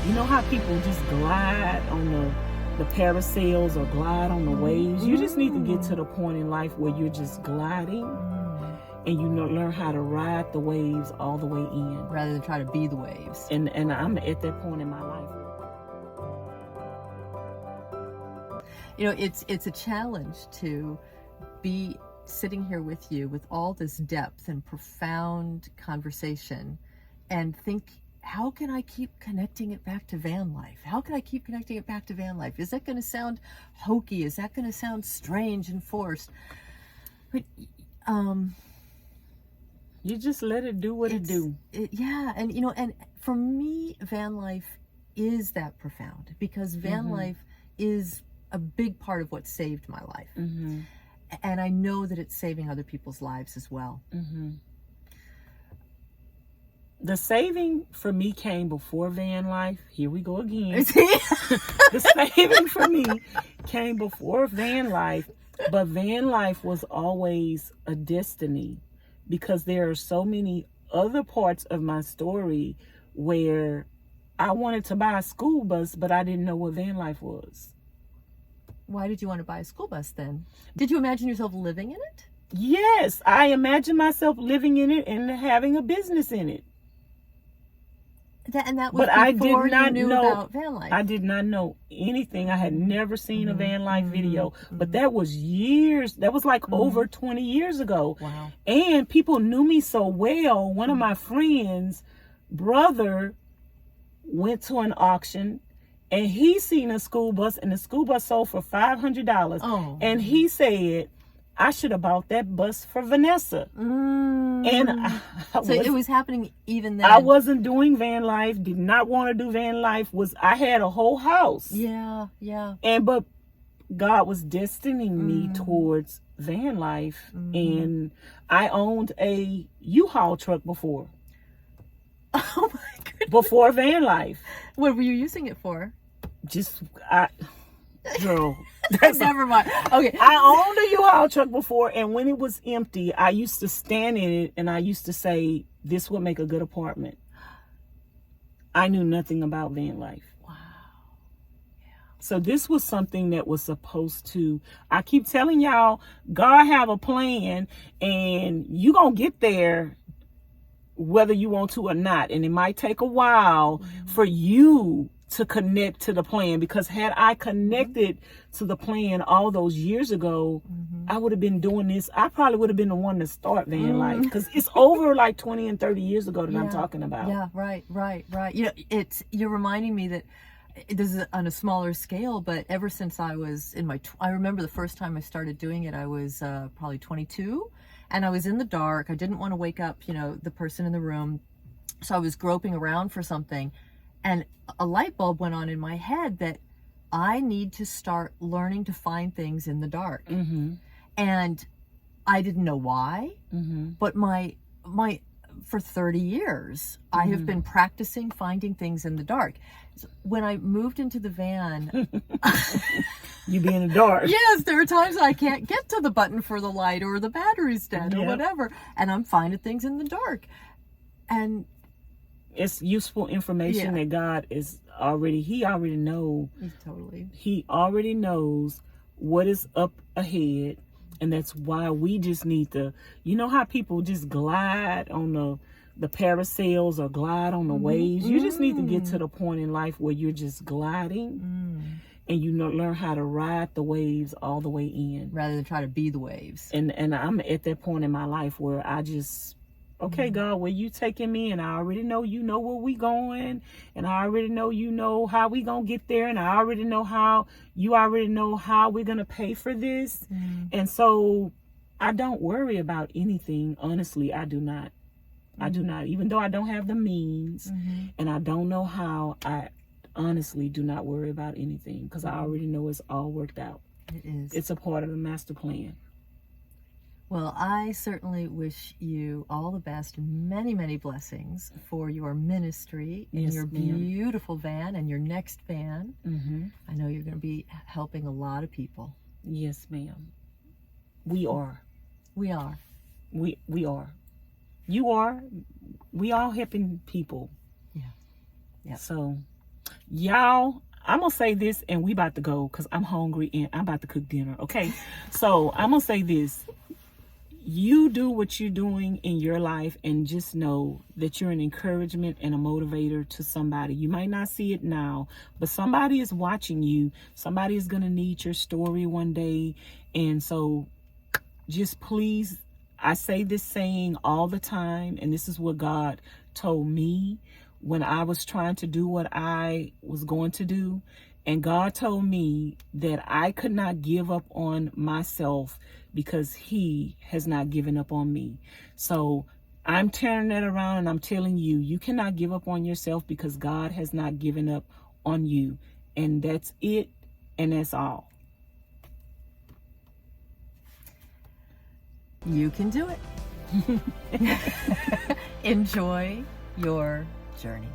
You know how people just glide on the parasails or glide on the waves? You just need to get to the point in life where you're just gliding and you learn how to ride the waves all the way in. Rather than try to be the waves. And I'm at that point in my life. You know, it's a challenge to be sitting here with you with all this depth and profound conversation and think, how can I keep connecting it back to van life? How can I keep connecting it back to van life? Is that going to sound hokey? Is that going to sound strange and forced? But you just let it do what it do. Yeah, and you know, and for me, van life is that profound because van life is a big part of what saved my life. And I know that it's saving other people's lives as well. The saving for me came before van life. Here we go again. The saving for me came before van life, but van life was always a destiny because there are so many other parts of my story where I wanted to buy a school bus, but I didn't know what van life was. Why did you want to buy a school bus then? Did you imagine yourself living in it? Yes, I imagined myself living in it and having a business in it. And that was before you knew about van life. I did not know anything. I had never seen a van life video, but that was years. That was like over 20 years ago. Wow. And people knew me so well. One of my friends' brother went to an auction and he seen a school bus and the school bus sold for $500. Oh. And he said, I should have bought that bus for Vanessa. And it was happening even then. I wasn't doing van life, did not want to do van life. I had a whole house. Yeah. But God was destining me towards van life. And I owned a U-Haul truck before. Oh my goodness. Before van life. What were you using it for? Girl. Never mind. Okay. I owned a U-Haul truck before, and when it was empty, I used to stand in it and I used to say, this would make a good apartment. I knew nothing about van life. Wow. Yeah. So this was something that was supposed to, I keep telling y'all, God have a plan and you gonna get there whether you want to or not. And it might take a while for you to connect to the plan, because had I connected to the plan all those years ago, I would have been doing this. I probably would have been the one to start van life, because it's over like 20 and 30 years ago that I'm talking about. Yeah, right. You know, you're reminding me that this is on a smaller scale, but ever since I was in I remember the first time I started doing it, I was probably 22, and I was in the dark. I didn't want to wake up, you know, the person in the room. So I was groping around for something, and a light bulb went on in my head that I need to start learning to find things in the dark. And I didn't know why, but for 30 years, I have been practicing finding things in the dark. So when I moved into the van, You be in the dark. Yes, there are times I can't get to the button for the light or the battery's dead or whatever, and I'm finding things in the dark. And it's useful information that God is He already knows. He already knows what is up ahead. And that's why we just need to, you know how people just glide on the parasails or glide on the waves? You just need to get to the point in life where you're just gliding and you learn how to ride the waves all the way in. Rather than try to be the waves. And I'm at that point in my life where I just, okay, God, where you taking me? And I already know you know where we going. And I already know you know how we gonna get there. And I already know how we're gonna pay for this. And so I don't worry about anything. Honestly, I do not. I do not. Even though I don't have the means and I don't know how, I honestly do not worry about anything, because I already know it's all worked out. It is. It's a part of the master plan. Well, I certainly wish you all the best, many, many blessings for your ministry in your beautiful van and your next van. I know you're going to be helping a lot of people. Yes, ma'am. We are. We are. We are. You are. We all helping people. Yeah. So Y'all, I'm gonna say this, and we about to go because I'm hungry and I'm about to cook dinner. Okay, so I'm gonna say this: you do what you're doing in your life, and just know that you're an encouragement and a motivator to somebody. You might not see it now, but somebody is watching you. Somebody is gonna need your story one day, and so just please, I say this saying all the time, and this is what God told me when I was trying to do what I was going to do. And God told me that I could not give up on myself because He has not given up on me. So I'm turning that around and I'm telling you, you cannot give up on yourself because God has not given up on you. And that's it, and that's all. You can do it. Enjoy your journey.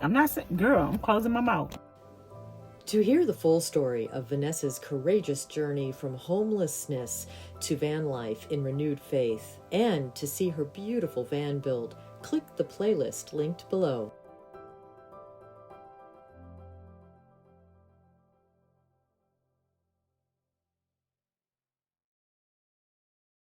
I'm not saying, girl, I'm closing my mouth. To hear the full story of Vanessa's courageous journey from homelessness to van life in renewed faith, and to see her beautiful van build, click the playlist linked below.